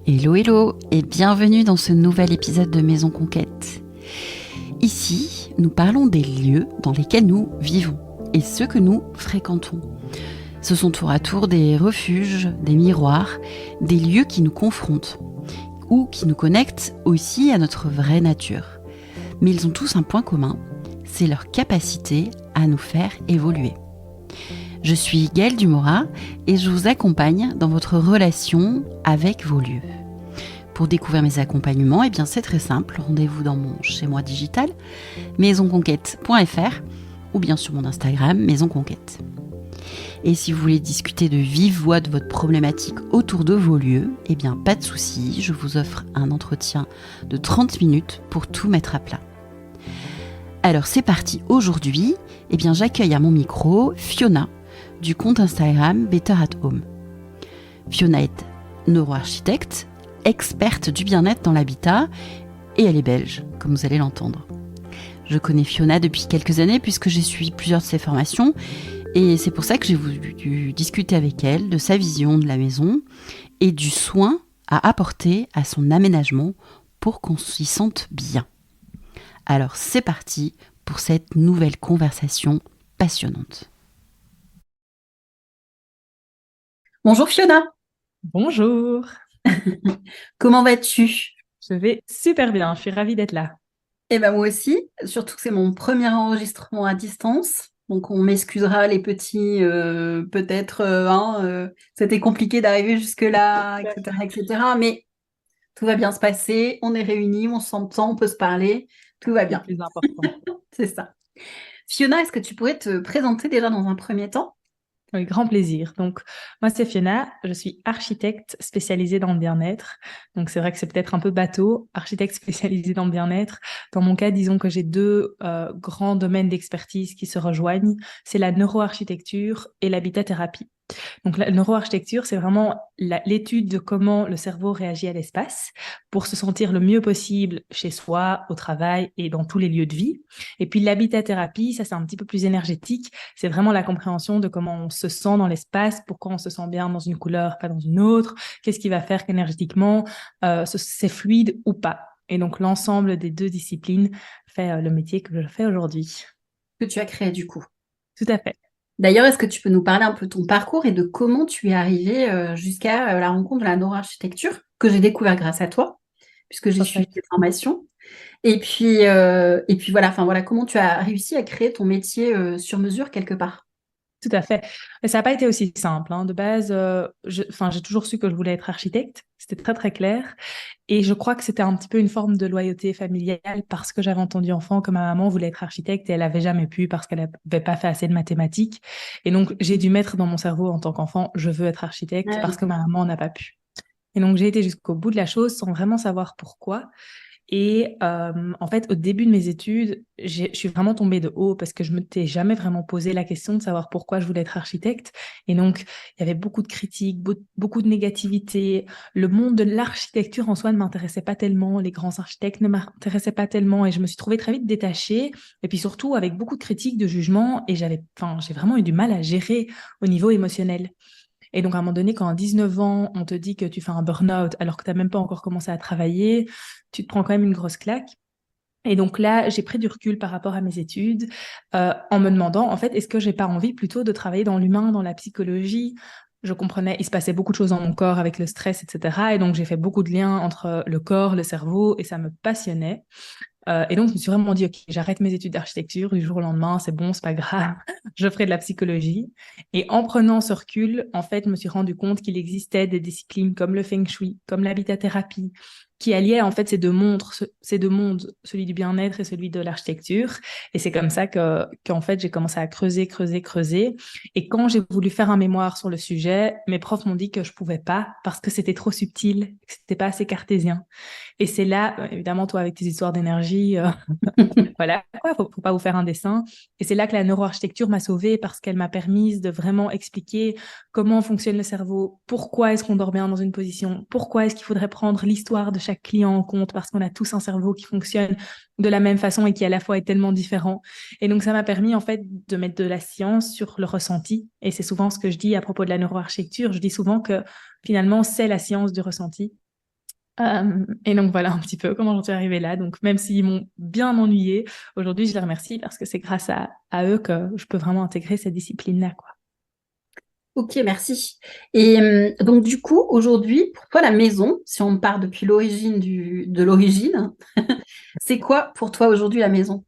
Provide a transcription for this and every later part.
Hello hello et bienvenue dans ce nouvel épisode de Maison Conquête. Ici, nous parlons des lieux dans lesquels nous vivons et ceux que nous fréquentons. Ce sont tour à tour des refuges, des miroirs, des lieux qui nous confrontent ou qui nous connectent aussi à notre vraie nature. Mais ils ont tous un point commun, c'est leur capacité à nous faire évoluer. Je suis Gaëlle Dumora et je vous accompagne dans votre relation avec vos lieux. Pour découvrir mes accompagnements, c'est très simple, rendez-vous dans mon chez-moi digital, maisonconquête.fr ou bien sur mon Instagram, Maison Conquête. Et si vous voulez discuter de vive voix de votre problématique autour de vos lieux, pas de souci, je vous offre un entretien de 30 minutes pour tout mettre à plat. Alors c'est parti, aujourd'hui, j'accueille à mon micro Fiona, du compte Instagram Better at Home. Fiona est neuroarchitecte, experte du bien-être dans l'habitat et elle est belge, comme vous allez l'entendre. Je connais Fiona depuis quelques années puisque j'ai suivi plusieurs de ses formations et c'est pour ça que j'ai voulu discuter avec elle de sa vision de la maison et du soin à apporter à son aménagement pour qu'on s'y sente bien. Alors c'est parti pour cette nouvelle conversation passionnante. Bonjour Fiona. Bonjour, Comment vas-tu? je vais super bien, je suis ravie d'être là. Moi aussi, surtout que c'est mon premier enregistrement à distance. Donc on m'excusera les petits, peut-être, c'était compliqué d'arriver jusque-là, etc., etc. Mais tout va bien se passer, on est réunis, on s'entend, on peut se parler, tout va C'est le bien. plus important. C'est ça. Fiona, est-ce que tu pourrais te présenter déjà dans un premier temps? Avec grand plaisir. Donc, moi, c'est Fiona, je suis architecte spécialisée dans le bien-être. Donc, c'est vrai que c'est peut-être un peu bateau, architecte spécialisée dans le bien-être. Dans mon cas, disons que j'ai deux grands domaines d'expertise qui se rejoignent. C'est la neuroarchitecture et l'habitat-thérapie. Donc, la neuroarchitecture, c'est vraiment l'étude de comment le cerveau réagit à l'espace pour se sentir le mieux possible chez soi, au travail et dans tous les lieux de vie. Et puis, l'habitat-thérapie, ça, c'est un petit peu plus énergétique. C'est vraiment la compréhension de comment on se sent dans l'espace, pourquoi on se sent bien dans une couleur, pas dans une autre, qu'est-ce qui va faire qu'énergétiquement, c'est fluide ou pas. Et donc, l'ensemble des deux disciplines fait le métier que je fais aujourd'hui. Que tu as créé du coup. Tout à fait. D'ailleurs, est-ce que tu peux nous parler un peu de ton parcours et de comment tu es arrivée jusqu'à la rencontre de la neuroarchitecture que j'ai découvert grâce à toi, puisque j'ai suivi Parfait. tes formations. Et puis voilà, comment tu as réussi à créer ton métier sur mesure quelque part. Tout à fait. Mais ça n'a pas été aussi simple, hein. De base, j'ai toujours su que je voulais être architecte. C'était très, très clair. Et je crois que c'était un petit peu une forme de loyauté familiale parce que j'avais entendu enfant que ma maman voulait être architecte et elle n'avait jamais pu parce qu'elle n'avait pas fait assez de mathématiques. Et donc, j'ai dû mettre dans mon cerveau en tant qu'enfant, je veux être architecte Ah parce oui. que ma maman n'a pas pu. Et donc, j'ai été jusqu'au bout de la chose sans vraiment savoir pourquoi. Et en fait, au début de mes études, je suis vraiment tombée de haut parce que je ne m'étais jamais vraiment posé la question de savoir pourquoi je voulais être architecte. Et donc, il y avait beaucoup de critiques, beaucoup de négativité. Le monde de l'architecture en soi ne m'intéressait pas tellement. Les grands architectes ne m'intéressaient pas tellement. Et je me suis trouvée très vite détachée. Et puis surtout, avec beaucoup de critiques, de jugements. Et j'ai vraiment eu du mal à gérer au niveau émotionnel. Et donc, à un moment donné, quand à 19 ans, on te dit que tu fais un burn-out alors que tu n'as même pas encore commencé à travailler, tu te prends quand même une grosse claque. Et donc là, j'ai pris du recul par rapport à mes études en me demandant, en fait, est-ce que j'ai pas envie plutôt de travailler dans l'humain, dans la psychologie? Je comprenais, il se passait beaucoup de choses dans mon corps avec le stress, etc. Et donc, j'ai fait beaucoup de liens entre le corps, le cerveau, et ça me passionnait. Et donc, je me suis vraiment dit, OK, j'arrête mes études d'architecture du jour au lendemain, c'est bon, c'est pas grave, je ferai de la psychologie. Et en prenant ce recul, en fait, je me suis rendu compte qu'il existait des disciplines comme le feng shui, comme l'habitat-thérapie, qui alliaient en fait ces deux mondes, celui du bien-être et celui de l'architecture. Et c'est comme ça qu'en fait, j'ai commencé à creuser, creuser, creuser. Et quand j'ai voulu faire un mémoire sur le sujet, mes profs m'ont dit que je pouvais pas parce que c'était trop subtil, que c'était pas assez cartésien. Et c'est là, évidemment, toi, avec tes histoires d'énergie, voilà, quoi, faut pas vous faire un dessin. Et c'est là que la neuroarchitecture m'a sauvée parce qu'elle m'a permis de vraiment expliquer comment fonctionne le cerveau, pourquoi est-ce qu'on dort bien dans une position, pourquoi est-ce qu'il faudrait prendre l'histoire de chaque client en compte parce qu'on a tous un cerveau qui fonctionne de la même façon et qui à la fois est tellement différent. Et donc, ça m'a permis, en fait, de mettre de la science sur le ressenti. Et c'est souvent ce que je dis à propos de la neuroarchitecture. Je dis souvent que finalement, c'est la science du ressenti. Et donc voilà un petit peu comment j'en suis arrivée là. Donc même s'ils m'ont bien ennuyée, aujourd'hui je les remercie parce que c'est grâce à eux que je peux vraiment intégrer cette discipline-là, quoi. Ok, merci. Et donc du coup, aujourd'hui, pour toi, la maison, si on part depuis l'origine de l'origine, c'est quoi pour toi aujourd'hui la maison?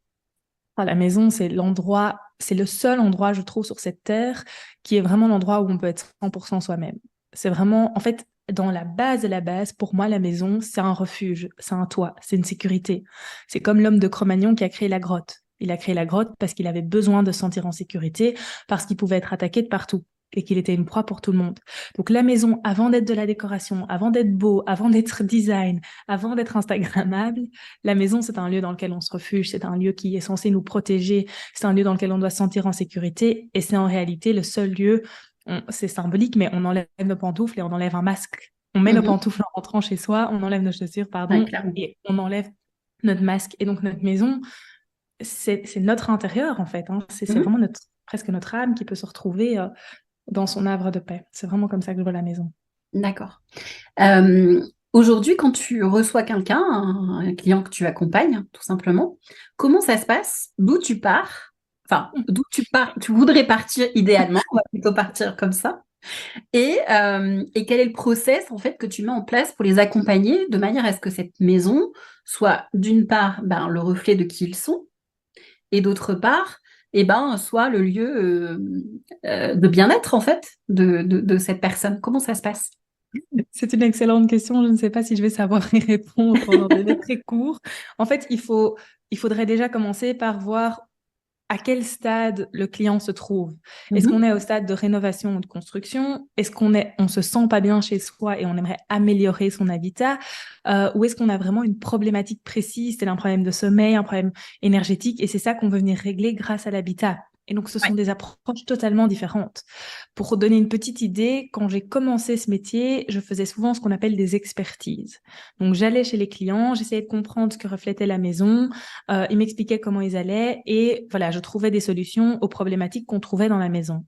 Ah, la maison, c'est l'endroit, c'est le seul endroit, je trouve, sur cette terre qui est vraiment l'endroit où on peut être 100% soi-même. C'est vraiment, en fait, dans la base de la base, pour moi, la maison, c'est un refuge, c'est un toit, c'est une sécurité. C'est comme l'homme de Cro-Magnon qui a créé la grotte. Il a créé la grotte parce qu'il avait besoin de se sentir en sécurité, parce qu'il pouvait être attaqué de partout et qu'il était une proie pour tout le monde. Donc la maison, avant d'être de la décoration, avant d'être beau, avant d'être design, avant d'être instagrammable, la maison, c'est un lieu dans lequel on se refuge, c'est un lieu qui est censé nous protéger, c'est un lieu dans lequel on doit se sentir en sécurité, et c'est en réalité le seul lieu, c'est symbolique, mais on enlève nos pantoufles et on enlève un masque. On met nos Mhm. pantoufles en rentrant chez soi, on enlève nos chaussures, Ouais, pardon, clairement. et on enlève notre masque. Et donc notre maison, c'est notre intérieur en fait, hein. C'est Mhm. vraiment presque notre âme qui peut se retrouver dans son havre de paix. C'est vraiment comme ça que je vois la maison. D'accord. Euh, Aujourd'hui, quand tu reçois quelqu'un, un client que tu accompagnes, tout simplement, comment ça se passe? D'où tu pars? Enfin, d'où tu pars, tu voudrais partir idéalement, on va plutôt partir comme ça. Et quel est le process en fait que tu mets en place pour les accompagner de manière à ce que cette maison soit d'une part ben, le reflet de qui ils sont et d'autre part soit le lieu de bien-être en fait de cette personne. Comment ça se passe? C'est une excellente question. Je ne sais pas si je vais savoir y répondre en un délai très court. En fait, il faudrait déjà commencer par voir à quel stade le client se trouve. Est-ce Mhm. qu'on est au stade de rénovation ou de construction? Est-ce on se sent pas bien chez soi et on aimerait améliorer son habitat? Ou est-ce qu'on a vraiment une problématique précise, tel un problème de sommeil, un problème énergétique, et c'est ça qu'on veut venir régler grâce à l'habitat? Et donc, ce Ouais. sont des approches totalement différentes. Pour donner une petite idée, quand j'ai commencé ce métier, je faisais souvent ce qu'on appelle des expertises. Donc, j'allais chez les clients, j'essayais de comprendre ce que reflétait la maison, ils m'expliquaient comment ils allaient et voilà, je trouvais des solutions aux problématiques qu'on trouvait dans la maison.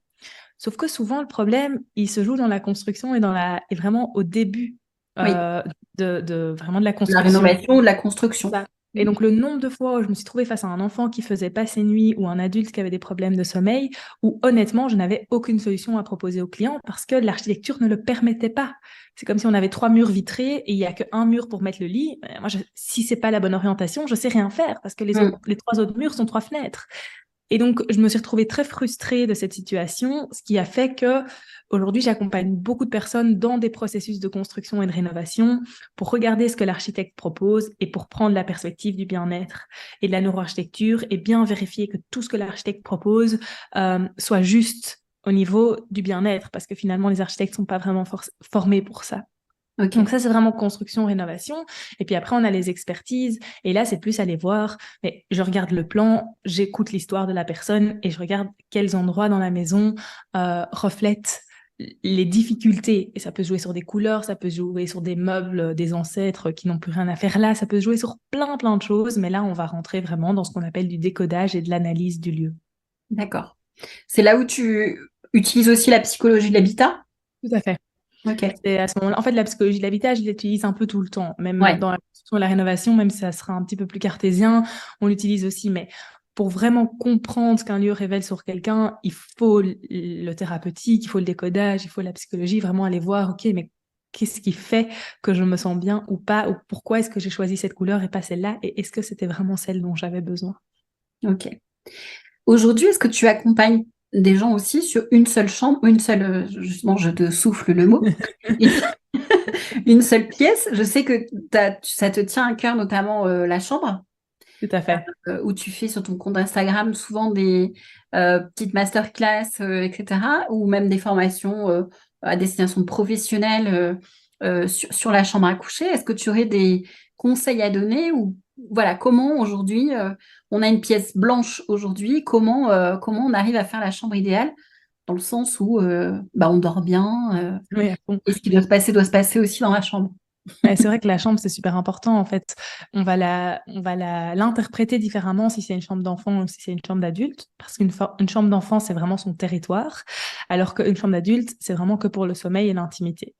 Sauf que souvent, le problème, il se joue dans la construction et vraiment au début Oui, euh, vraiment de la la construction. rénovation ou de la construction. Ça. Et donc, le nombre de fois où je me suis trouvée face à un enfant qui faisait pas ses nuits ou un adulte qui avait des problèmes de sommeil, où honnêtement, je n'avais aucune solution à proposer au client parce que l'architecture ne le permettait pas. C'est comme si on avait 3 murs vitrés et il y a qu'un mur pour mettre le lit. Moi, si c'est pas la bonne orientation, je sais rien faire parce que Mm. les 3 autres murs sont 3 fenêtres. Et donc, je me suis retrouvée très frustrée de cette situation, ce qui a fait que aujourd'hui, j'accompagne beaucoup de personnes dans des processus de construction et de rénovation pour regarder ce que l'architecte propose et pour prendre la perspective du bien-être et de la neuroarchitecture et bien vérifier que tout ce que l'architecte propose soit juste au niveau du bien-être, parce que finalement, les architectes sont pas vraiment formés pour ça. Donc Ok. ça, c'est vraiment construction, rénovation. Et puis après, on a les expertises. Et là, c'est plus aller voir. Mais je regarde le plan, j'écoute l'histoire de la personne et je regarde quels endroits dans la maison reflètent les difficultés. Et ça peut se jouer sur des couleurs, ça peut se jouer sur des meubles des ancêtres qui n'ont plus rien à faire là. Ça peut se jouer sur plein de choses. Mais là, on va rentrer vraiment dans ce qu'on appelle du décodage et de l'analyse du lieu. D'accord. C'est là où tu utilises aussi la psychologie de l'habitat? Tout à fait. Ok. C'est à ce moment-là. En fait, la psychologie de l'habitat, je l'utilise un peu tout le temps, même Ouais. dans la construction et la rénovation, même si ça sera un petit peu plus cartésien, on l'utilise aussi. Mais pour vraiment comprendre ce qu'un lieu révèle sur quelqu'un, il faut le thérapeutique, il faut le décodage, il faut la psychologie, vraiment aller voir, ok, mais qu'est-ce qui fait que je me sens bien ou pas, ou pourquoi est-ce que j'ai choisi cette couleur et pas celle-là, et est-ce que c'était vraiment celle dont j'avais besoin? Ok. Aujourd'hui, est-ce que tu accompagnes des gens aussi sur une seule chambre, une seule, justement, je te souffle le mot, une une seule pièce? Je sais que ça te tient à cœur, notamment la chambre, Tout à fait. où tu fais sur ton compte Instagram souvent des petites masterclass, etc., ou même des formations à destination de professionnels sur la chambre à coucher. Est-ce que tu aurais des conseils à donner ou voilà, comment aujourd'hui on a une pièce blanche aujourd'hui, comment on arrive à faire la chambre idéale dans le sens où on dort bien Oui, à fond. et ce qui doit se passer aussi dans la chambre. Ouais, c'est vrai que la chambre, c'est super important, en fait. L'interpréter différemment si c'est une chambre d'enfant ou si c'est une chambre d'adulte, parce une chambre d'enfant, c'est vraiment son territoire, alors qu'une chambre d'adulte, c'est vraiment que pour le sommeil et l'intimité.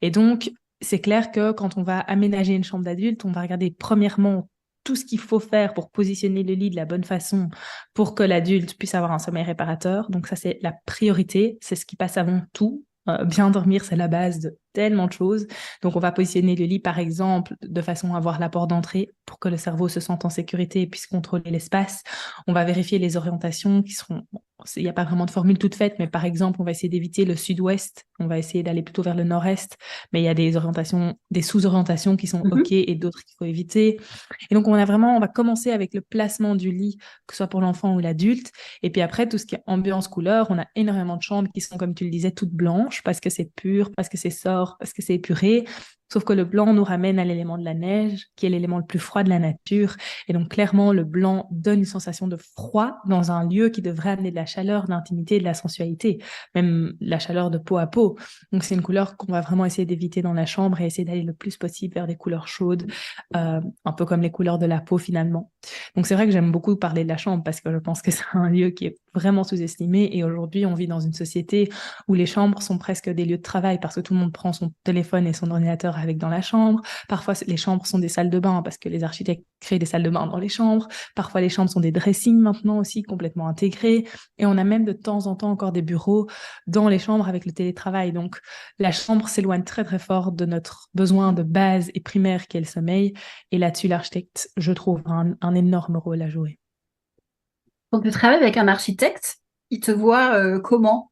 Et donc, c'est clair que quand on va aménager une chambre d'adulte, on va regarder premièrement tout ce qu'il faut faire pour positionner le lit de la bonne façon pour que l'adulte puisse avoir un sommeil réparateur. Donc ça, c'est la priorité, c'est ce qui passe avant tout. Bien dormir, c'est la base de tellement de choses. Donc on va positionner le lit, par exemple, de façon à avoir la porte d'entrée pour que le cerveau se sente en sécurité et puisse contrôler l'espace. On va vérifier les orientations qui seront... Il n'y a pas vraiment de formule toute faite, mais par exemple, on va essayer d'éviter le sud-ouest, on va essayer d'aller plutôt vers le nord-est, mais il y a des orientations, des sous-orientations qui sont OK et d'autres qu'il faut éviter. Et donc, on va commencer avec le placement du lit, que ce soit pour l'enfant ou l'adulte. Et puis après, tout ce qui est ambiance couleur, on a énormément de chambres qui sont, comme tu le disais, toutes blanches parce que c'est pur, parce que c'est sobre, parce que c'est épuré. Sauf que le blanc nous ramène à l'élément de la neige, qui est l'élément le plus froid de la nature. Et donc, clairement, le blanc donne une sensation de froid dans un lieu qui devrait amener de la chaleur, de l'intimité, de la sensualité, même la chaleur de peau à peau. Donc, c'est une couleur qu'on va vraiment essayer d'éviter dans la chambre et essayer d'aller le plus possible vers des couleurs chaudes, un peu comme les couleurs de la peau finalement. Donc, c'est vrai que j'aime beaucoup parler de la chambre parce que je pense que c'est un lieu qui est vraiment sous-estimé. Et aujourd'hui, on vit dans une société où les chambres sont presque des lieux de travail parce que tout le monde prend son téléphone et son ordinateur avec dans la chambre. Parfois, les chambres sont des salles de bain parce que les architectes créent des salles de bain dans les chambres. Parfois, les chambres sont des dressings maintenant aussi, complètement intégrés. Et on a même de temps en temps encore des bureaux dans les chambres avec le télétravail. Donc, la chambre s'éloigne très, très fort de notre besoin de base et primaire qui est le sommeil. Et là-dessus, l'architecte, je trouve, a un énorme rôle à jouer. Quand tu travailles avec un architecte, il te voit comment?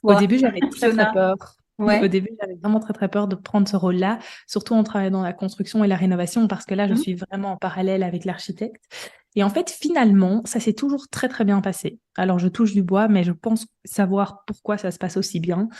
Au Toi, début, j'avais très, très peur. Au Ouais. début, j'avais vraiment très, très peur de prendre ce rôle-là, surtout en travaillant dans la construction et la rénovation, parce que là, je suis vraiment en parallèle avec l'architecte. Et en fait, finalement, ça s'est toujours très, très bien passé. Alors, je touche du bois, mais je pense savoir pourquoi ça se passe aussi bien.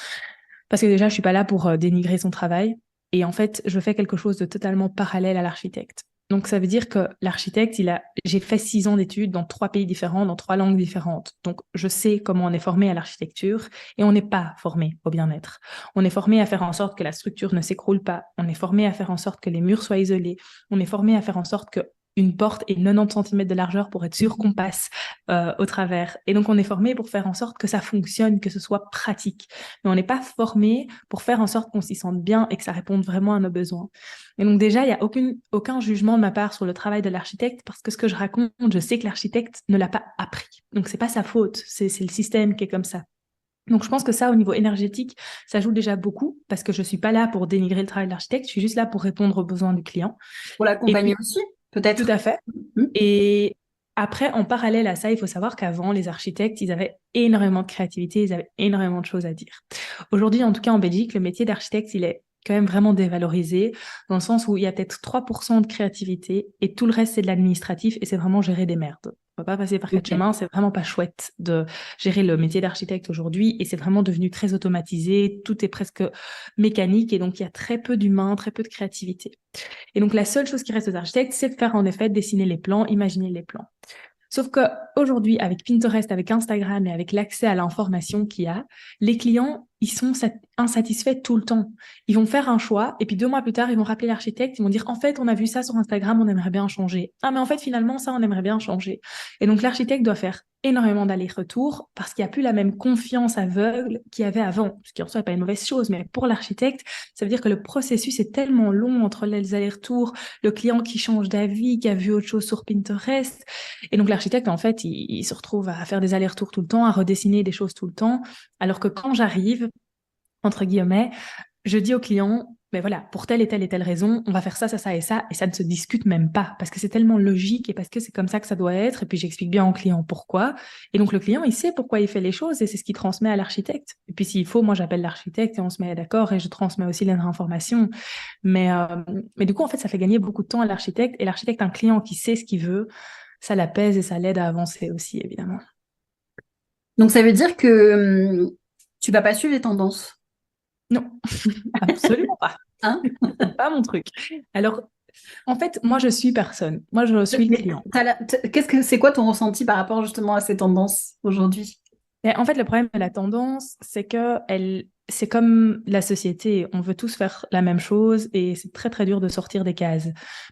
Parce que déjà, je suis pas là pour dénigrer son travail. Et en fait, je fais quelque chose de totalement parallèle à l'architecte. Donc, ça veut dire que l'architecte, j'ai fait 6 ans d'études dans 3 pays différents, dans 3 langues différentes. Donc, je sais comment on est formé à l'architecture et on n'est pas formé au bien-être. On est formé à faire en sorte que la structure ne s'écroule pas. On est formé à faire en sorte que les murs soient isolés. On est formé à faire en sorte que une porte ait 90 cm de largeur pour être sûr qu'on passe au travers. Et donc, on est formé pour faire en sorte que ça fonctionne, que ce soit pratique. Mais on n'est pas formé pour faire en sorte qu'on s'y sente bien et que ça réponde vraiment à nos besoins. Et donc déjà, il n'y a aucun jugement de ma part sur le travail de l'architecte parce que ce que je raconte, je sais que l'architecte ne l'a pas appris. Donc, c'est pas sa faute, c'est le système qui est comme ça. Donc, je pense que ça, au niveau énergétique, ça joue déjà beaucoup parce que je suis pas là pour dénigrer le travail de l'architecte, je suis juste là pour répondre aux besoins du client. Pour l'accompagner aussi, peut-être. Tout à fait. Et après, en parallèle à ça, il faut savoir qu'avant, les architectes, ils avaient énormément de créativité, ils avaient énormément de choses à dire. Aujourd'hui, en tout cas en Belgique, le métier d'architecte, il est quand même vraiment dévalorisé, dans le sens où il y a peut-être 3% de créativité et tout le reste, c'est de l'administratif et c'est vraiment gérer des merdes. On va pas passer par quatre chemins, c'est vraiment pas chouette de gérer le métier d'architecte aujourd'hui et c'est vraiment devenu très automatisé, tout est presque mécanique et donc il y a très peu d'humains, très peu de créativité. Et donc la seule chose qui reste aux architectes, c'est de faire en effet dessiner les plans, imaginer les plans. Sauf qu'aujourd'hui, avec Pinterest, avec Instagram et avec l'accès à l'information qu'il y a, les clients, ils sont insatisfaits tout le temps. Ils vont faire un choix et puis 2 mois plus tard, ils vont rappeler l'architecte, ils vont dire « En fait, on a vu ça sur Instagram, on aimerait bien changer. » Ah, mais en fait, finalement, ça, on aimerait bien changer. Et donc, l'architecte doit faire énormément d'allers-retours parce qu'il n'y a plus la même confiance aveugle qu'il y avait avant. Ce qui en soi n'est pas une mauvaise chose, mais pour l'architecte, ça veut dire que le processus est tellement long entre les allers-retours, le client qui change d'avis, qui a vu autre chose sur Pinterest. Et donc, l'architecte, en fait, il se retrouve à faire des allers-retours tout le temps, à redessiner des choses tout le temps. Alors que quand j'arrive, entre guillemets, je dis au client, mais voilà, pour telle et telle et telle raison, on va faire ça, ça, ça et ça ne se discute même pas, parce que c'est tellement logique et parce que c'est comme ça que ça doit être, et puis j'explique bien au client pourquoi, et donc le client, il sait pourquoi il fait les choses, et c'est ce qu'il transmet à l'architecte. Et puis s'il faut, moi j'appelle l'architecte et on se met d'accord, et je transmets aussi les informations, mais du coup, en fait, ça fait gagner beaucoup de temps à l'architecte, et l'architecte, un client qui sait ce qu'il veut, ça l'apaise et ça l'aide à avancer aussi, évidemment. Donc, ça veut dire que tu vas pas suivre les tendances. Non, absolument pas. Hein? Pas mon truc. Alors, en fait, moi, je suis personne. Moi, je suis le client. C'est quoi ton ressenti par rapport justement à ces tendances aujourd'hui? Et en fait, le problème de la tendance, c'est que c'est comme la société. On veut tous faire la même chose et c'est très, très dur de sortir des cases.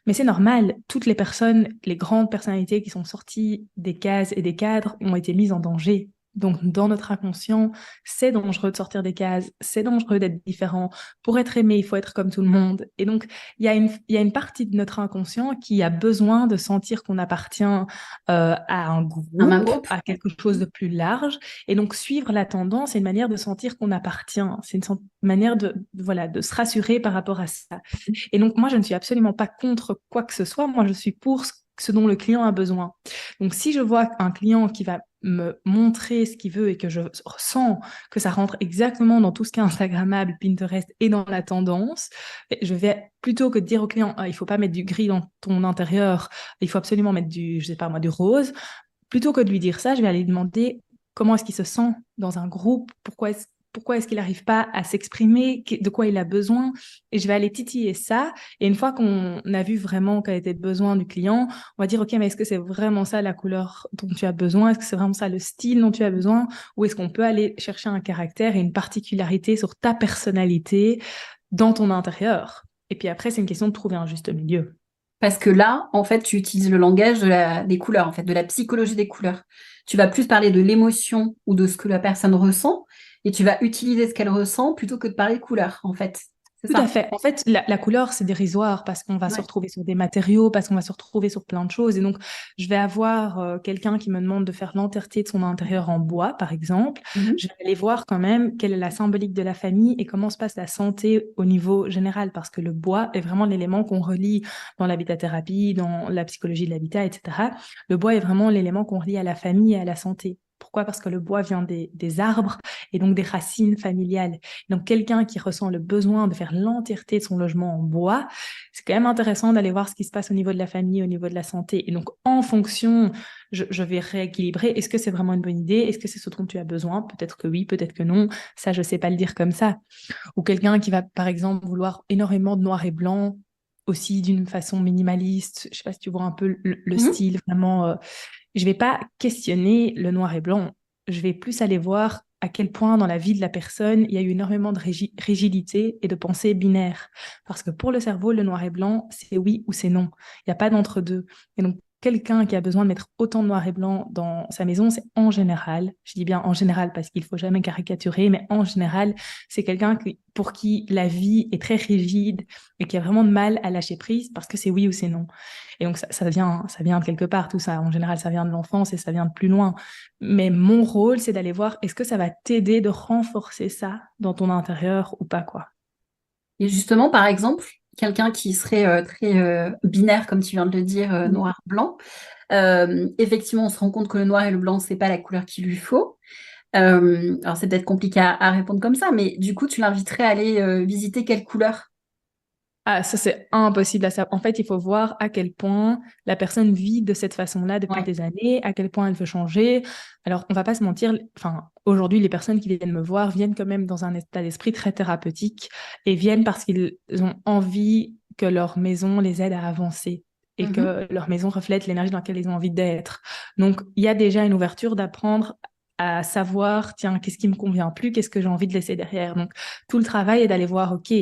Mais c'est normal. Toutes les personnes, les grandes personnalités qui sont sorties des cases et des cadres ont été mises en danger. Donc, dans notre inconscient, c'est dangereux de sortir des cases, c'est dangereux d'être différent. Pour être aimé, il faut être comme tout le monde. Et donc, il y a une partie de notre inconscient qui a besoin de sentir qu'on appartient à un Un groupe, groupe. à quelque chose de plus large. Et donc, suivre la tendance, c'est une manière de sentir qu'on appartient. C'est manière voilà, de se rassurer par rapport à ça. Et donc, moi, je ne suis absolument pas contre quoi que ce soit. Moi, je suis pour ce dont le client a besoin. Donc, si je vois un client qui va me montrer ce qu'il veut et que je ressens que ça rentre exactement dans tout ce qui est Instagrammable, Pinterest et dans la tendance, je vais plutôt que de dire au client, ah, il faut pas mettre du gris dans ton intérieur, il faut absolument mettre du, je sais pas moi, du rose. Plutôt que de lui dire ça, je vais aller lui demander comment est-ce qu'il se sent dans un groupe, pourquoi est-ce qu'il n'arrive pas à s'exprimer, de quoi il a besoin. Et je vais aller titiller ça. Et une fois qu'on a vu vraiment quel était le besoin du client, on va dire, OK, mais est-ce que c'est vraiment ça la couleur dont tu as besoin? Est-ce que c'est vraiment ça le style dont tu as besoin? Ou est-ce qu'on peut aller chercher un caractère et une particularité sur ta personnalité dans ton intérieur? Et puis après, c'est une question de trouver un juste milieu. Parce que là, en fait, tu utilises le langage des couleurs, en fait, de la psychologie des couleurs. Tu vas plus parler de l'émotion ou de ce que la personne ressent, et tu vas utiliser ce qu'elle ressent plutôt que de parler de couleurs, en fait. C'est Tout à ça. fait. En fait, la couleur, c'est dérisoire parce qu'on va se Ouais. retrouver sur des matériaux, parce qu'on va se retrouver sur plein de choses. Et donc, je vais avoir quelqu'un qui me demande de faire l'entièreté de son intérieur en bois, par exemple. Mhm. Je vais aller voir quand même quelle est la symbolique de la famille et comment se passe la santé au niveau général, parce que le bois est vraiment l'élément qu'on relie dans l'habitathérapie, dans la psychologie de l'habitat, etc. Le bois est vraiment l'élément qu'on relie à la famille et à la santé. Pourquoi? Parce que le bois vient des arbres et donc des racines familiales. Donc, quelqu'un qui ressent le besoin de faire l'entièreté de son logement en bois, c'est quand même intéressant d'aller voir ce qui se passe au niveau de la famille, au niveau de la santé. Et donc, en fonction, je vais rééquilibrer. Est-ce que c'est vraiment une bonne idée? Est-ce que c'est ce dont tu as besoin? Peut-être que oui, peut-être que non. Ça, je sais pas le dire comme ça. Ou quelqu'un qui va, par exemple, vouloir énormément de noir et blanc, aussi d'une façon minimaliste. Je sais pas si tu vois un peu le Mhm. style vraiment. Je vais pas questionner le noir et blanc. Je vais plus aller voir à quel point dans la vie de la personne, il y a eu énormément de rigidité et de pensée binaire. Parce que pour le cerveau, le noir et blanc, c'est oui ou c'est non. Il n'y a pas d'entre-deux. Et donc, quelqu'un qui a besoin de mettre autant de noir et blanc dans sa maison, c'est en général, je dis bien en général parce qu'il faut jamais caricaturer, mais en général, c'est quelqu'un pour qui la vie est très rigide et qui a vraiment de mal à lâcher prise parce que c'est oui ou c'est non. Et donc, ça vient de quelque part, tout ça. En général, ça vient de l'enfance et ça vient de plus loin. Mais mon rôle, c'est d'aller voir, est-ce que ça va t'aider de renforcer ça dans ton intérieur ou pas, quoi. Et justement, par exemple, quelqu'un qui serait très binaire, comme tu viens de le dire, noir-blanc, effectivement, on se rend compte que le noir et le blanc, c'est pas la couleur qu'il lui faut. Alors, c'est peut-être compliqué à répondre comme ça, mais du coup, tu l'inviterais à aller visiter quelle couleur? Ah, ça, c'est impossible à savoir. En fait, il faut voir à quel point la personne vit de cette façon-là depuis Ouais. des années, à quel point elle veut changer. Alors, on va pas se mentir, enfin, aujourd'hui, les personnes qui viennent me voir viennent quand même dans un état d'esprit très thérapeutique et viennent parce qu'ils ont envie que leur maison les aide à avancer et Mhm. que leur maison reflète l'énergie dans laquelle ils ont envie d'être. Donc, il y a déjà une ouverture d'apprendre à savoir, tiens, qu'est-ce qui me convient plus, qu'est-ce que j'ai envie de laisser derrière. Donc, tout le travail est d'aller voir, OK,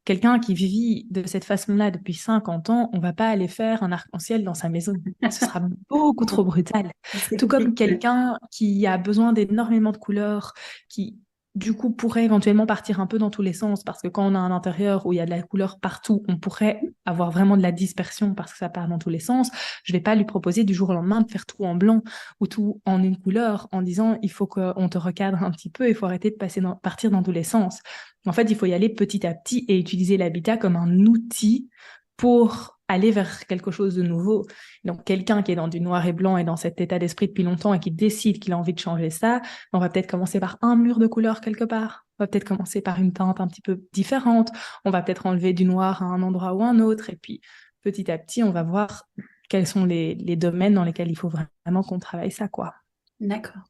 quelqu'un qui vit de cette façon-là depuis 50 ans, on va pas aller faire un arc-en-ciel dans sa maison. Ce sera beaucoup trop brutal. Ce serait Tout comme compliqué. quelqu'un qui a besoin d'énormément de couleurs, qui du coup pourrait éventuellement partir un peu dans tous les sens, parce que quand on a un intérieur où il y a de la couleur partout, on pourrait avoir vraiment de la dispersion parce que ça part dans tous les sens. Je vais pas lui proposer du jour au lendemain de faire tout en blanc ou tout en une couleur en disant il faut qu'on te recadre un petit peu, il faut arrêter de partir dans tous les sens. En fait, il faut y aller petit à petit et utiliser l'habitat comme un outil pour aller vers quelque chose de nouveau. Donc, quelqu'un qui est dans du noir et blanc et dans cet état d'esprit depuis longtemps et qui décide qu'il a envie de changer ça, on va peut-être commencer par un mur de couleur quelque part. On va peut-être commencer par une teinte un petit peu différente. On va peut-être enlever du noir à un endroit ou un autre. Et puis, petit à petit, on va voir quels sont les domaines dans lesquels il faut vraiment qu'on travaille ça, quoi. D'accord.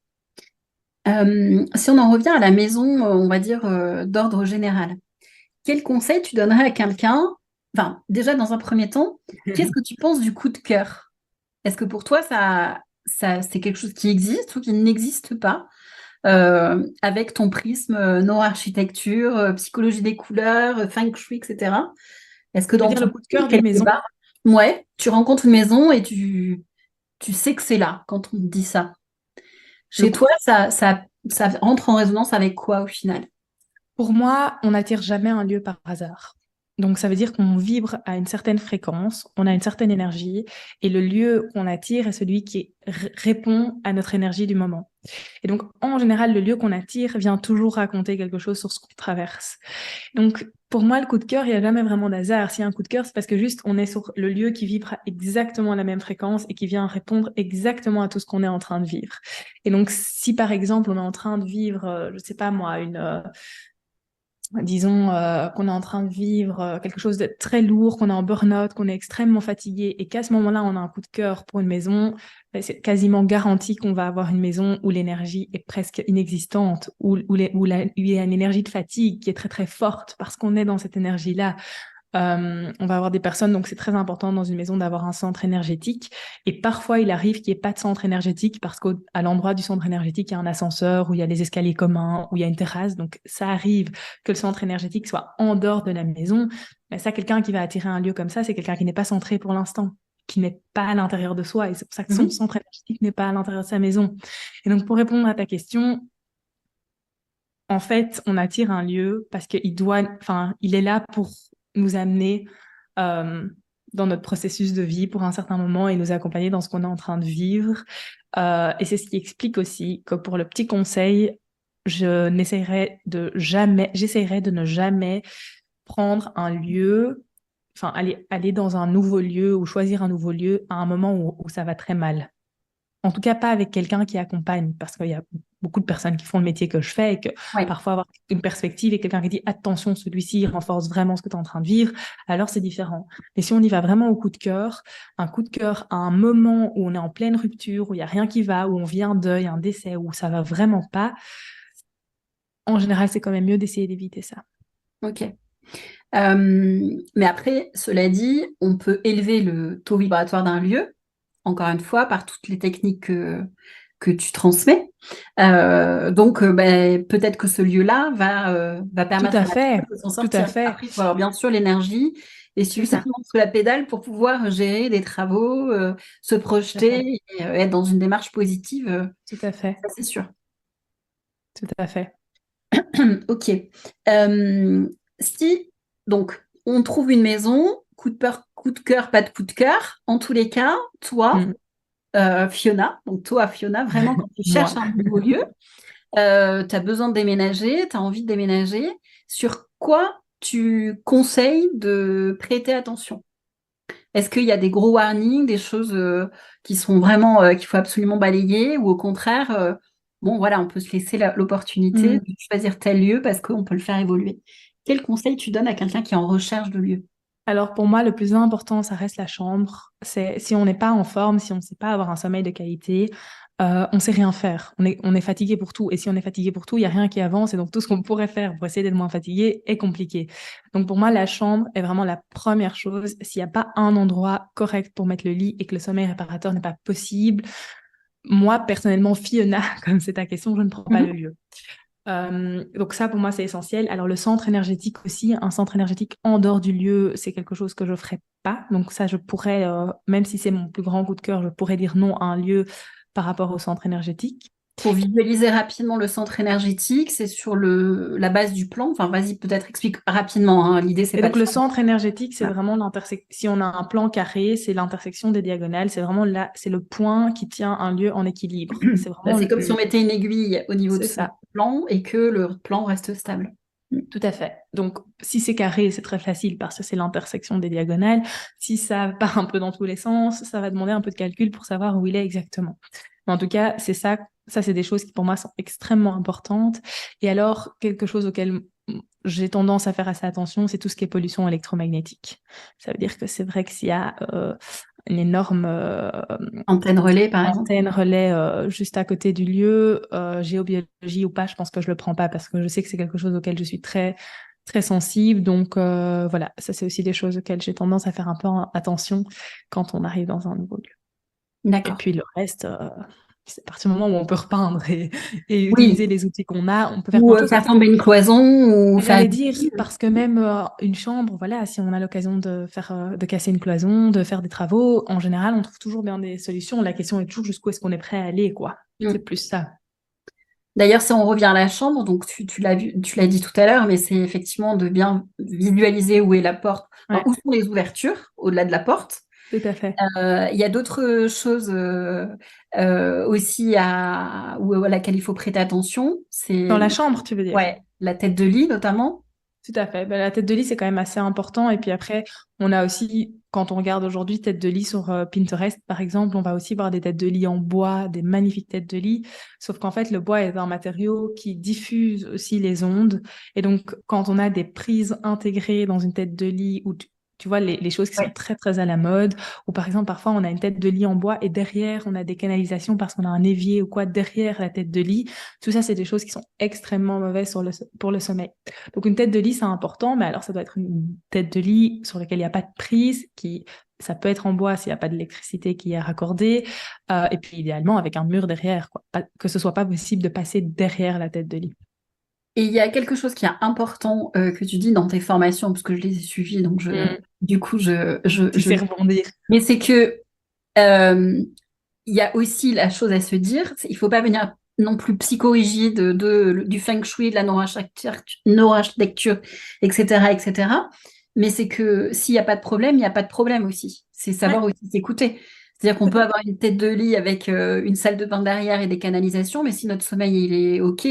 Si on en revient à la maison, on va dire d'ordre général, quel conseil tu donnerais à quelqu'un? Enfin, déjà, dans un premier temps, qu'est-ce que tu penses du coup de cœur? Est-ce que pour toi, c'est quelque chose qui existe ou qui n'existe pas avec ton prisme neuroarchitecture, psychologie des couleurs, feng shui, etc. Est-ce que Tu veux dans dire ton le coup de monde, cœur d'une quelque maison? part, ouais, tu rencontres une maison et tu sais que c'est là quand on te dit ça? Chez toi, ça rentre en résonance avec quoi au final? Pour moi, on n'attire jamais un lieu par hasard. Donc, ça veut dire qu'on vibre à une certaine fréquence, on a une certaine énergie, et le lieu qu'on attire est celui qui répond à notre énergie du moment. Et donc, en général, le lieu qu'on attire vient toujours raconter quelque chose sur ce qu'on traverse. Donc, pour moi, le coup de cœur, il n'y a jamais vraiment d'hasard. S'il y a un coup de cœur, c'est parce que juste, on est sur le lieu qui vibre à exactement la même fréquence et qui vient répondre exactement à tout ce qu'on est en train de vivre. Et donc, si par exemple, on est en train de vivre, je sais pas moi, disons qu'on est en train de vivre quelque chose de très lourd, qu'on est en burn-out, qu'on est extrêmement fatigué et qu'à ce moment-là, on a un coup de cœur pour une maison, ben, c'est quasiment garanti qu'on va avoir une maison où l'énergie est presque inexistante, il y a une énergie de fatigue qui est très très forte parce qu'on est dans cette énergie-là. On va avoir des personnes, donc c'est très important dans une maison d'avoir un centre énergétique. Et parfois, il arrive qu'il n'y ait pas de centre énergétique parce qu'à l'endroit du centre énergétique, il y a un ascenseur, où il y a des escaliers communs, où il y a une terrasse. Donc, ça arrive que le centre énergétique soit en dehors de la maison. Mais ça, quelqu'un qui va attirer un lieu comme ça, c'est quelqu'un qui n'est pas centré pour l'instant, qui n'est pas à l'intérieur de soi. Et c'est pour ça que son centre énergétique n'est pas à l'intérieur de sa maison. Et donc, pour répondre à ta question, en fait, on attire un lieu parce il est là pour nous amener euh, dans notre processus de vie pour un certain moment et nous accompagner dans ce qu'on est en train de vivre. Et c'est ce qui explique aussi que pour le petit conseil, j'essaierai de ne jamais prendre un lieu, aller dans un nouveau lieu ou choisir un nouveau lieu à un moment où ça va très mal. En tout cas, pas avec quelqu'un qui accompagne, parce qu'il y a beaucoup de personnes qui font le métier que je fais et que Oui. parfois avoir une perspective et quelqu'un qui dit attention, celui-ci il renforce vraiment ce que tu es en train de vivre, alors c'est différent. Mais si on y va vraiment au coup de cœur, un coup de cœur à un moment où on est en pleine rupture, où il n'y a rien qui va, où on vit un deuil, un décès, où ça va vraiment pas, en général, c'est quand même mieux d'essayer d'éviter ça. Ok. Mais après, cela dit, on peut élever le taux vibratoire d'un lieu, encore une fois, par toutes les techniques que tu transmets. Donc, ben, peut-être que ce lieu-là va Tout permettre à à la fait, personne de s'en tout à sortir. fait, Après, il faut avoir bien sûr l'énergie et c'est ça, suffisamment sous la pédale pour pouvoir gérer des travaux, se tout à fait, projeter et être dans une démarche positive, tout à fait, ça c'est sûr. tout à fait. Ok. Euh, si, donc, on trouve une maison, coup de cœur, pas de coup de cœur. En tous les cas, toi, Mm. Fiona, donc toi, Fiona, vraiment, quand tu cherches Moi. un nouveau lieu, tu as besoin de déménager, tu as envie de déménager, sur quoi tu conseilles de prêter attention? Est-ce qu'il y a des gros warnings, des choses qui sont vraiment, qu'il faut absolument balayer, ou au contraire, bon, voilà, on peut se laisser l'opportunité Mm. de choisir tel lieu parce qu'on peut le faire évoluer. Quel conseil tu donnes à quelqu'un qui est en recherche de lieu? Alors pour moi, le plus important, ça reste la chambre. C'est si on n'est pas en forme, si on ne sait pas avoir un sommeil de qualité, on ne sait rien faire. On est fatigué pour tout. Et si on est fatigué pour tout, il n'y a rien qui avance. Et donc tout ce qu'on pourrait faire pour essayer d'être moins fatigué est compliqué. Donc pour moi, la chambre est vraiment la première chose. S'il n'y a pas un endroit correct pour mettre le lit et que le sommeil réparateur n'est pas possible, moi personnellement, Fiona, comme c'est ta question, je ne prends pas le Mhm. lieu. Donc ça, pour moi, c'est essentiel. Alors, le centre énergétique aussi, un centre énergétique en dehors du lieu, c'est quelque chose que je ferais pas. Donc ça, je pourrais, même si c'est mon plus grand coup de cœur, je pourrais dire non à un lieu par rapport au centre énergétique. Pour visualiser rapidement le centre énergétique, c'est sur la base du plan. Enfin, vas-y, peut-être explique rapidement, hein. L'idée, c'est Et pas donc, de le faire. centre énergétique, c'est Voilà. vraiment l'intersection. Si on a un plan carré, c'est l'intersection des diagonales. C'est vraiment là, c'est le point qui tient un lieu en équilibre. C'est Bah, vraiment c'est comme si on mettait une aiguille au niveau de c'est son ça. plan et que le plan reste stable. Tout à fait. Donc, si c'est carré, c'est très facile parce que c'est l'intersection des diagonales. Si ça part un peu dans tous les sens, ça va demander un peu de calcul pour savoir où il est exactement. Mais en tout cas, c'est ça. Ça, c'est des choses qui pour moi sont extrêmement importantes. Et alors, quelque chose auquel j'ai tendance à faire assez attention, c'est tout ce qui est pollution électromagnétique. Ça veut dire que c'est vrai que s'il y a une énorme Antenne relais, par exemple. antenne relais juste à côté du lieu, géobiologie ou pas, je pense que je le prends pas parce que je sais que c'est quelque chose auquel je suis très très sensible. Donc voilà, ça c'est aussi des choses auxquelles j'ai tendance à faire un peu attention quand on arrive dans un nouveau lieu. Et D'accord. puis le reste, c'est à partir du moment où on peut repeindre et utiliser Oui. les outils qu'on a, on peut faire Ou plein de choses faire parce que tomber une cloison ou faire. j'allais dire, parce que même une chambre, voilà, si on a l'occasion de faire, de casser une cloison, de faire des travaux, en général, on trouve toujours bien des solutions. La question est toujours jusqu'où est-ce qu'on est prêt à aller, quoi. C'est plus ça. D'ailleurs, si on revient à la chambre, donc tu l'as vu, tu l'as dit tout à l'heure, mais c'est effectivement de bien visualiser où est la porte, enfin, Ouais, où sont les ouvertures au-delà de la porte. tout à fait. Il y a d'autres choses aussi à laquelle il faut prêter attention. Dans la C'est chambre, tu veux dire? ouais, la tête de lit notamment. Tout à fait. Ben, la tête de lit, c'est quand même assez important. Et puis après, on a aussi, quand on regarde aujourd'hui tête de lit sur Pinterest, par exemple, on va aussi voir des têtes de lit en bois, des magnifiques têtes de lit. Sauf qu'en fait, le bois est un matériau qui diffuse aussi les ondes. Et donc, quand on a des prises intégrées dans une tête de lit ou tu vois, les choses qui sont Ouais. très, très à la mode, ou par exemple, parfois, on a une tête de lit en bois et derrière, on a des canalisations parce qu'on a un évier ou quoi derrière la tête de lit. Tout ça, c'est des choses qui sont extrêmement mauvaises pour le sommeil. Donc une tête de lit, c'est important, mais alors ça doit être une tête de lit sur laquelle il n'y a pas de prise, ça peut être en bois s'il n'y a pas d'électricité qui est raccordée, et puis idéalement avec un mur derrière, quoi. Que ce soit pas possible de passer derrière la tête de lit. Et il y a quelque chose qui est important que tu dis dans tes formations, parce que je les ai suivies, donc du coup, Tu sais rebondir. mais c'est que euh, il y a aussi la chose à se dire, il faut pas venir non plus psychorigide du feng shui, de la neuro-architecture, etc., etc. Mais c'est que s'il n'y a pas de problème, il n'y a pas de problème aussi. C'est savoir Ouais, aussi s'écouter. C'est-à-dire qu'on tout peut à avoir une tête de lit avec une salle de bain derrière et des canalisations, mais si notre sommeil il est OK,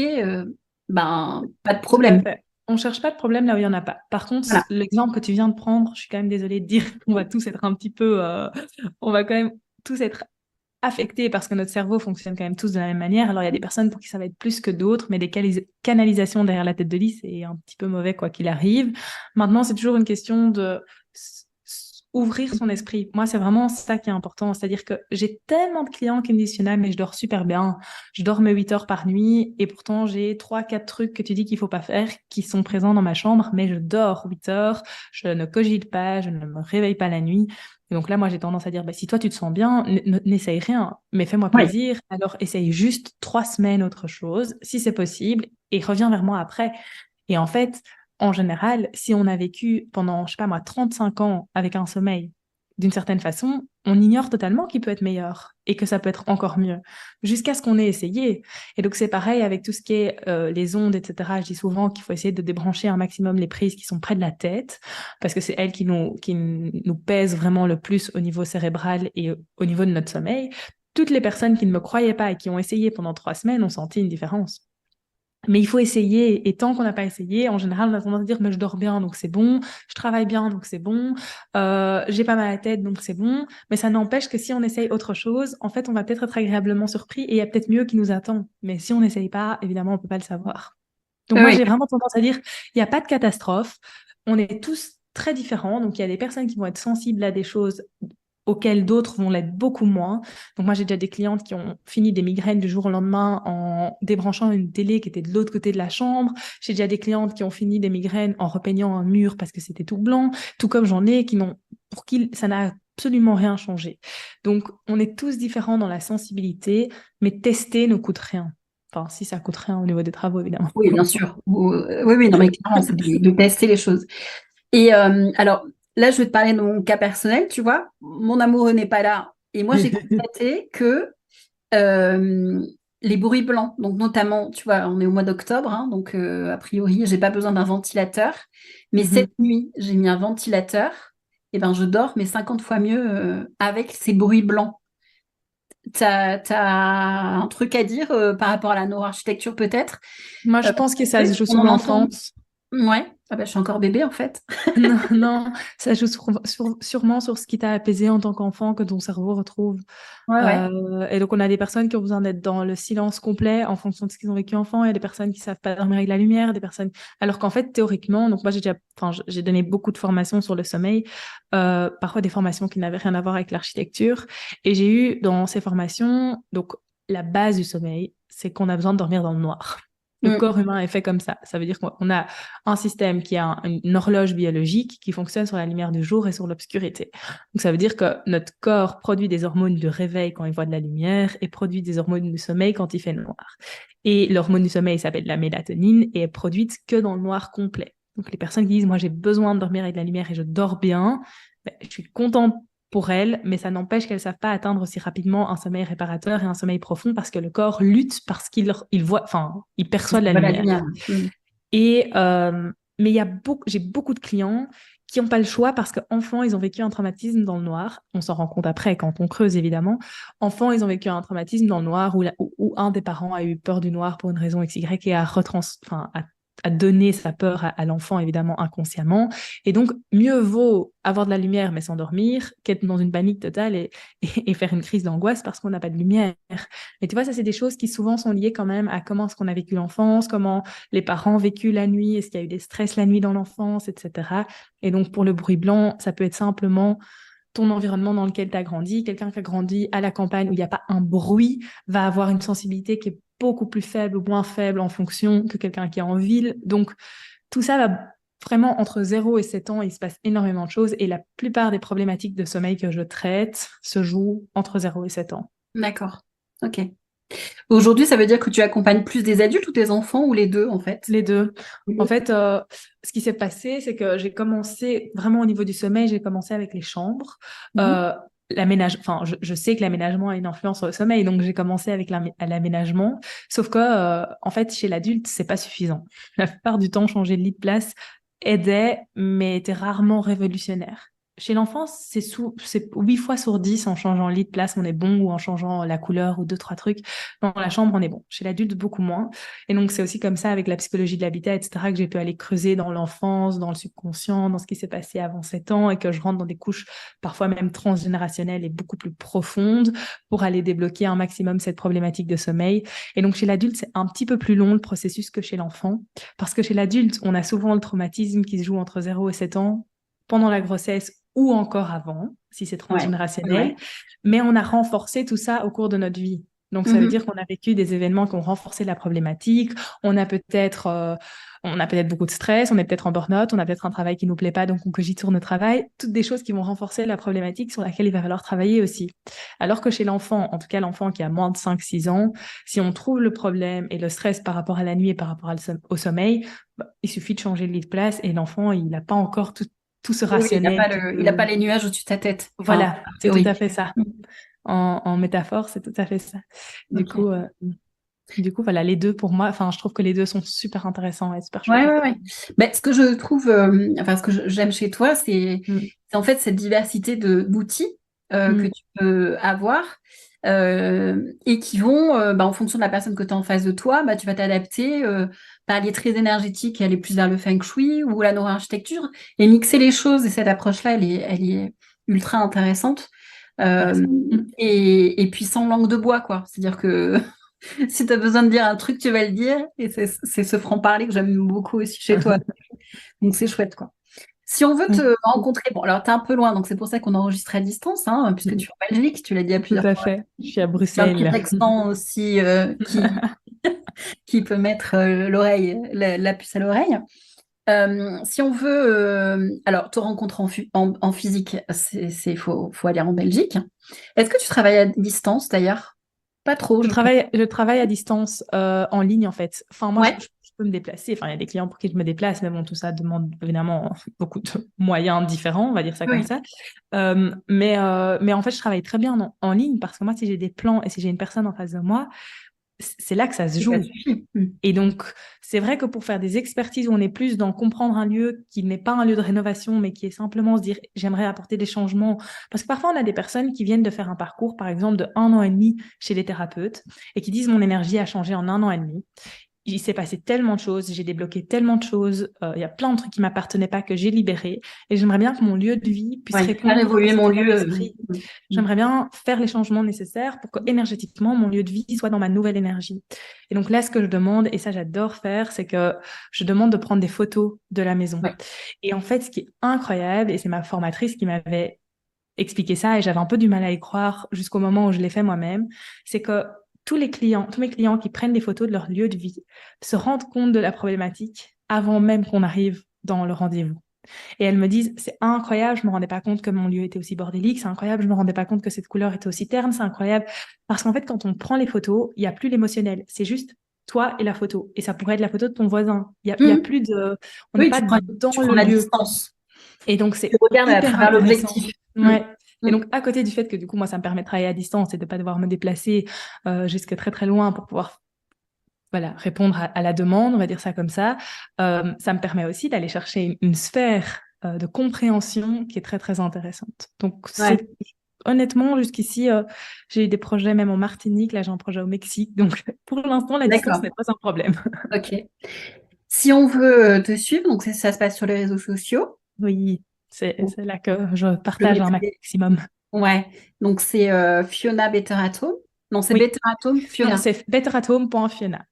ben pas de tout à problème. fait. On cherche pas de problème là où il y en a pas. Par contre, Voilà. l'exemple que tu viens de prendre, je suis quand même désolée de dire qu'on va tous être un petit peu, on va quand même tous être affectés parce que notre cerveau fonctionne quand même tous de la même manière. Alors, il y a des personnes pour qui ça va être plus que d'autres, mais des canalisations derrière la tête de lit, c'est un petit peu mauvais quoi qu'il arrive. Maintenant, c'est toujours une question de ouvrir son esprit. Moi, c'est vraiment ça qui est important. C'est-à-dire que j'ai tellement de clients qui me disent, Fiona, mais je dors super bien. Je dors mes 8 heures par nuit et pourtant, j'ai 3, 4 trucs que tu dis qu'il faut pas faire qui sont présents dans ma chambre, mais je dors 8 heures, je ne cogite pas, je ne me réveille pas la nuit. Et donc là, moi, j'ai tendance à dire, bah, si toi, tu te sens bien, n'essaye rien, mais fais-moi Ouais. plaisir. Alors, essaye juste 3 semaines autre chose, si c'est possible, et reviens vers moi après. Et en fait, en général, si on a vécu pendant, je sais pas moi, 35 ans avec un sommeil, d'une certaine façon, on ignore totalement qu'il peut être meilleur et que ça peut être encore mieux, jusqu'à ce qu'on ait essayé. Et donc, c'est pareil avec tout ce qui est les ondes, etc. Je dis souvent qu'il faut essayer de débrancher un maximum les prises qui sont près de la tête, parce que c'est elles qui nous pèsent vraiment le plus au niveau cérébral et au niveau de notre sommeil. Toutes les personnes qui ne me croyaient pas et qui ont essayé pendant 3 semaines ont senti une différence. Mais il faut essayer. Et tant qu'on n'a pas essayé, en général, on a tendance à dire, mais je dors bien, donc c'est bon. Je travaille bien, donc c'est bon. J'ai pas mal à la tête, donc c'est bon. Mais ça n'empêche que si on essaye autre chose, en fait, on va peut-être être agréablement surpris et il y a peut-être mieux qui nous attend. Mais si on n'essaye pas, évidemment, on peut pas le savoir. Donc moi, Oui. j'ai vraiment tendance à dire, il n'y a pas de catastrophe. On est tous très différents. Donc il y a des personnes qui vont être sensibles à des choses auxquelles d'autres vont l'être beaucoup moins. Donc moi, j'ai déjà des clientes qui ont fini des migraines du jour au lendemain en débranchant une télé qui était de l'autre côté de la chambre. J'ai déjà des clientes qui ont fini des migraines en repeignant un mur parce que c'était tout blanc, tout comme j'en ai pour qui ça n'a absolument rien changé. Donc, on est tous différents dans la sensibilité, mais tester ne coûte rien. Enfin, si ça coûte rien au niveau des travaux, évidemment. Oui, bien sûr. Oui, oui, non, mais clairement, c'est de tester les choses. Et alors, là, je vais te parler de mon cas personnel, tu vois. Mon amoureux n'est pas là. Et moi, j'ai constaté que euh, les bruits blancs, donc notamment, tu vois, on est au mois d'octobre, hein, donc a priori, j'ai pas besoin d'un ventilateur. Mais Mhm. cette nuit, j'ai mis un ventilateur. Et ben, je dors, mais 50 fois mieux avec ces bruits blancs. T'as un truc à dire par rapport à la neuroarchitecture, peut-être? Moi, je pense que ça se Oui, joue on sur en entend. l'enfance. Ouais. Ah ben, je suis encore bébé, en fait. Non, non, ça joue sûrement sur ce qui t'a apaisé en tant qu'enfant, que ton cerveau retrouve. Ouais, ouais. Et donc, on a des personnes qui ont besoin d'être dans le silence complet en fonction de ce qu'ils ont vécu enfant. Il y a des personnes qui savent pas dormir avec la lumière, des personnes. Alors qu'en fait, théoriquement, donc moi, j'ai donné beaucoup de formations sur le sommeil, parfois des formations qui n'avaient rien à voir avec l'architecture. Et j'ai eu dans ces formations, donc, la base du sommeil, c'est qu'on a besoin de dormir dans le noir. Le Mm. corps humain est fait comme ça. Ça veut dire qu'on a un système qui a une horloge biologique qui fonctionne sur la lumière du jour et sur l'obscurité. Donc ça veut dire que notre corps produit des hormones de réveil quand il voit de la lumière et produit des hormones du sommeil quand il fait noir. Et l'hormone du sommeil s'appelle la mélatonine et est produite que dans le noir complet. Donc les personnes qui disent moi j'ai besoin de dormir avec de la lumière et je dors bien, ben, je suis contente pour elles, mais ça n'empêche qu'elles ne savent pas atteindre aussi rapidement un sommeil réparateur et un sommeil profond parce que le corps lutte parce qu'il voit, enfin, il perçoit de la Voilà, lumière. Et, mais j'ai beaucoup de clients qui n'ont pas le choix parce qu'enfants, ils ont vécu un traumatisme dans le noir. On s'en rend compte après quand on creuse, évidemment. Enfants, ils ont vécu un traumatisme dans le noir où un des parents a eu peur du noir pour une raison XY et a donné sa peur à l'enfant, évidemment, inconsciemment. Et donc, mieux vaut avoir de la lumière mais s'endormir qu'être dans une panique totale et faire une crise d'angoisse parce qu'on n'a pas de lumière. Mais tu vois, ça, c'est des choses qui souvent sont liées quand même à comment est-ce qu'on a vécu l'enfance, comment les parents ont vécu la nuit, est-ce qu'il y a eu des stress la nuit dans l'enfance, etc. Et donc, pour le bruit blanc, ça peut être simplement ton environnement dans lequel tu as grandi. Quelqu'un qui a grandi à la campagne où il n'y a pas un bruit va avoir une sensibilité qui est beaucoup plus faible ou moins faible en fonction que quelqu'un qui est en ville. Donc, tout ça va vraiment entre 0 et 7 ans, il se passe énormément de choses et la plupart des problématiques de sommeil que je traite se jouent entre 0 et 7 ans. D'accord. Ok. Aujourd'hui, ça veut dire que tu accompagnes plus des adultes ou des enfants ou les deux en fait? Les deux. En fait, ce qui s'est passé, c'est que j'ai commencé vraiment au niveau du sommeil, j'ai commencé avec les chambres. Je sais que l'aménagement a une influence sur le sommeil, donc j'ai commencé avec l'aménagement. Sauf que, en fait, chez l'adulte, c'est pas suffisant. La plupart du temps, changer de lit de place aidait, mais était rarement révolutionnaire. Chez l'enfant, c'est 8 fois sur 10 en changeant le lit de place, on est bon, ou en changeant la couleur ou 2-3 trucs. Dans la chambre, on est bon. Chez l'adulte, beaucoup moins. Et donc, c'est aussi comme ça, avec la psychologie de l'habitat, etc., que j'ai pu aller creuser dans l'enfance, dans le subconscient, dans ce qui s'est passé avant 7 ans, et que je rentre dans des couches parfois même transgénérationnelles et beaucoup plus profondes pour aller débloquer un maximum cette problématique de sommeil. Et donc, chez l'adulte, c'est un petit peu plus long le processus que chez l'enfant, parce que chez l'adulte, on a souvent le traumatisme qui se joue entre 0 et 7 ans, pendant la grossesse ou encore avant, si c'est transgénérationnel, mais on a renforcé tout ça au cours de notre vie. Donc, ça veut dire qu'on a vécu des événements qui ont renforcé la problématique. On a peut-être beaucoup de stress, on est peut-être en burn-out, on a peut-être un travail qui nous plaît pas, donc on cogite sur notre travail. Toutes des choses qui vont renforcer la problématique sur laquelle il va falloir travailler aussi. Alors que chez l'enfant, en tout cas l'enfant qui a moins de 5-6 ans, si on trouve le problème et le stress par rapport à la nuit et par rapport au sommeil, il suffit de changer le lit de place et l'enfant, il n'a pas encore tout ce rationnel. Il n'a pas les nuages au-dessus de ta tête. Voilà, c'est tout à fait ça. En métaphore, c'est tout à fait ça. Du coup, voilà, les deux pour moi, je trouve que les deux sont super intéressants et super chouettes. Ouais. Ben, ce que je trouve, ce que j'aime chez toi, c'est en fait cette diversité d'outils que tu peux avoir et qui vont, en fonction de la personne que tu as en face de toi, tu vas t'adapter, aller très énergétique et aller plus vers le feng shui ou la neuroarchitecture et mixer les choses. Et cette approche-là, elle est ultra intéressante. Et puis sans langue de bois, quoi. C'est-à-dire que si tu as besoin de dire un truc, tu vas le dire. Et c'est ce franc-parler que j'aime beaucoup aussi chez toi. Donc c'est chouette, quoi. Si on veut te rencontrer, bon, alors tu es un peu loin, donc c'est pour ça qu'on enregistre à distance, puisque tu es en Belgique, tu l'as dit à plusieurs fois. Tout à fait, je suis à Bruxelles. Il y a un petit accent aussi qui peut mettre la puce à l'oreille. Si on veut alors te rencontrer en physique, faut aller en Belgique. Est-ce que tu travailles à distance d'ailleurs? Pas trop. Je travaille à distance en ligne en fait. Moi, je peux me déplacer. Il y a des clients pour qui je me déplace, mais bon, tout ça demande évidemment beaucoup de moyens différents, on va dire ça comme ça. Mais en fait, je travaille très bien en ligne parce que moi, si j'ai des plans et si j'ai une personne en face de moi, c'est là que ça se joue. Et donc, c'est vrai que pour faire des expertises où on est plus dans comprendre un lieu qui n'est pas un lieu de rénovation, mais qui est simplement se dire, j'aimerais apporter des changements. Parce que parfois, on a des personnes qui viennent de faire un parcours, par exemple, de 1 an et demi chez les thérapeutes et qui disent, mon énergie a changé en 1 an et demi. Il s'est passé tellement de choses, j'ai débloqué tellement de choses, il y a plein de trucs qui m'appartenaient pas que j'ai libérés et j'aimerais bien que mon lieu de vie puisse répondre faire évoluer mon lieu d'esprit. J'aimerais bien faire les changements nécessaires pour que énergétiquement mon lieu de vie soit dans ma nouvelle énergie. Et donc là, ce que je demande, et ça j'adore faire, c'est que je demande de prendre des photos de la maison. Et en fait, ce qui est incroyable, et c'est ma formatrice qui m'avait expliqué ça, et j'avais un peu du mal à y croire jusqu'au moment où je l'ai fait moi-même, c'est que tous mes clients qui prennent des photos de leur lieu de vie se rendent compte de la problématique avant même qu'on arrive dans le rendez-vous. Et elles me disent, c'est incroyable, je me rendais pas compte que mon lieu était aussi bordélique, c'est incroyable, je me rendais pas compte que cette couleur était aussi terne, c'est incroyable. Parce qu'en fait, quand on prend les photos, il y a plus l'émotionnel, c'est juste toi et la photo. Et ça pourrait être la photo de ton voisin. Il y a plus de... On n'est pas dans le lieu. Distance. Et donc, c'est tu regardes à travers l'objectif. Et donc, à côté du fait que du coup, moi, ça me permet de travailler à distance et de ne pas devoir me déplacer jusque très, très loin pour pouvoir répondre à la demande, on va dire ça comme ça, ça me permet aussi d'aller chercher une sphère de compréhension qui est très, très intéressante. Donc, honnêtement, jusqu'ici, j'ai eu des projets même en Martinique, là j'ai un projet au Mexique, donc pour l'instant, la distance n'est pas un problème. Ok. Si on veut te suivre, donc ça se passe sur les réseaux sociaux. Oui, c'est là que je partage un maximum. Ouais, donc c'est Fiona Better at Home. Non, c'est Better at Home, Fiona. Non, c'est betterathome.fiona.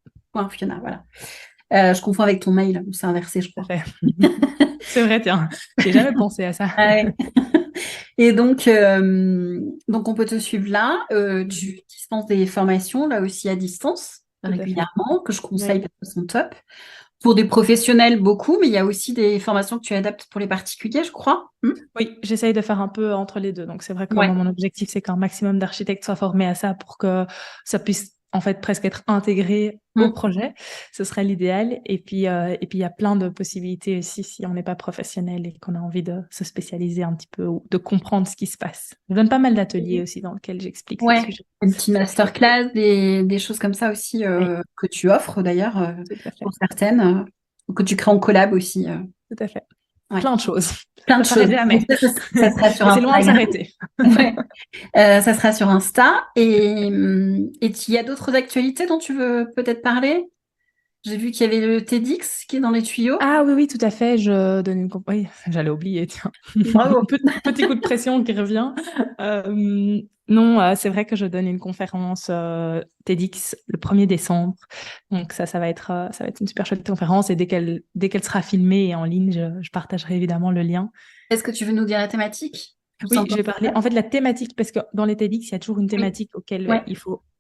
Fiona, voilà. Je confonds avec ton mail, c'est inversé, je crois. C'est vrai, tiens, j'ai jamais pensé à ça. Ouais. Et donc on peut te suivre là. Tu dispenses des formations là aussi à distance régulièrement, que je conseille parce qu'elles sont top. Pour des professionnels, beaucoup, mais il y a aussi des formations que tu adaptes pour les particuliers, je crois. Oui, j'essaye de faire un peu entre les deux. Donc, c'est vrai que moi, mon objectif, c'est qu'un maximum d'architectes soient formés à ça pour que ça puisse en fait presque être intégré au projet. Ce serait l'idéal. Et puis, il y a plein de possibilités aussi si on n'est pas professionnel et qu'on a envie de se spécialiser un petit peu ou de comprendre ce qui se passe. Je donne pas mal d'ateliers aussi dans lesquels j'explique ces sujets. Des petits masterclass, des choses comme ça aussi que tu offres d'ailleurs pour certaines, que tu crées en collab aussi. Tout à fait. Plein de choses. Plein de choses. Jamais. Ça sera sur c'est loin de s'arrêter. Ça sera sur Insta. Et il y a d'autres actualités dont tu veux peut-être parler? J'ai vu qu'il y avait le TEDx qui est dans les tuyaux. Ah oui, tout à fait. Je donne une... Oui, j'allais oublier, tiens. Bravo. Petit coup de pression qui revient. Non, c'est vrai que je donne une conférence TEDx le 1er décembre. Donc ça va être une super chouette conférence. Et dès qu'elle sera filmée et en ligne, je partagerai évidemment le lien. Est-ce que tu veux nous dire la thématique? Oui, je vais parler en fait de la thématique, parce que dans les TEDx, il y a toujours une thématique auquel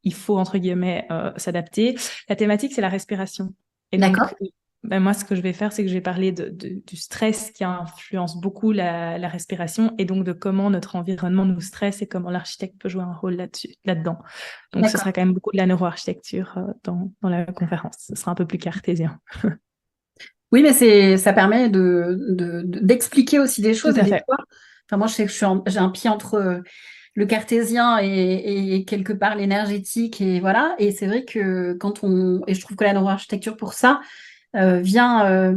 il faut entre guillemets s'adapter. La thématique, c'est la respiration. Et donc, moi, ce que je vais faire, c'est que je vais parler du stress qui influence beaucoup la respiration, et donc de comment notre environnement nous stresse et comment l'architecte peut jouer un rôle là-dedans. Donc, ce sera quand même beaucoup de la neuroarchitecture dans la conférence. Ce sera un peu plus cartésien. Oui, mais ça permet d'expliquer aussi des choses. Et des fois, moi, je sais que j'ai un pied entre le cartésien et quelque part l'énergétique. Et voilà. Et c'est vrai que et je trouve que la neuroarchitecture, pour ça, vient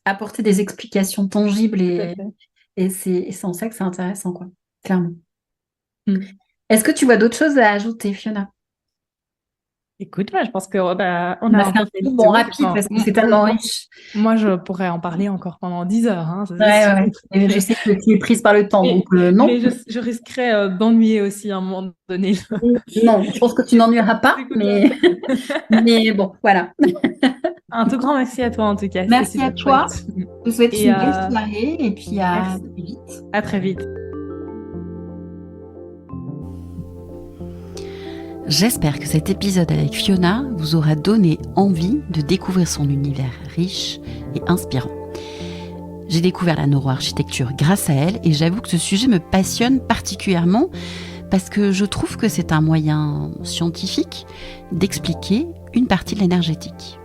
apporter des explications tangibles. Et c'est en ça que c'est intéressant, quoi, clairement. Est-ce que tu vois d'autres choses à ajouter, Fiona? Écoute, moi, je pense qu'on on a fait un petit bon rapide parce que c'est tellement riche. Moi, je pourrais en parler encore pendant 10 heures. Hein, Et je sais que tu es prise par le temps, donc non. Mais je risquerais d'ennuyer aussi à un moment donné. Non, je pense que tu n'ennuieras pas, mais bon, voilà. Un tout grand merci à toi en tout cas. Merci à toi. Je vous souhaite une belle soirée et puis à très vite. À très vite. J'espère que cet épisode avec Fiona vous aura donné envie de découvrir son univers riche et inspirant. J'ai découvert la neuroarchitecture grâce à elle et j'avoue que ce sujet me passionne particulièrement parce que je trouve que c'est un moyen scientifique d'expliquer une partie de l'énergétique.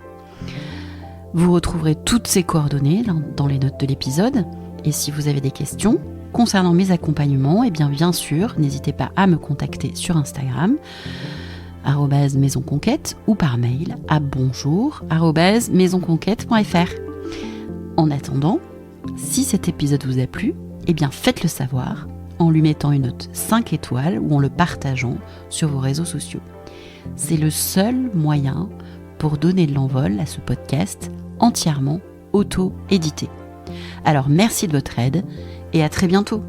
Vous retrouverez toutes ces coordonnées dans les notes de l'épisode et si vous avez des questions concernant mes accompagnements, bien sûr, n'hésitez pas à me contacter sur Instagram @maisonconquête ou par mail à bonjour@maisonconquête.fr. En attendant, si cet épisode vous a plu, faites-le savoir en lui mettant une note 5 étoiles ou en le partageant sur vos réseaux sociaux. C'est le seul moyen pour donner de l'envol à ce podcast entièrement auto-édité. Alors merci de votre aide et à très bientôt.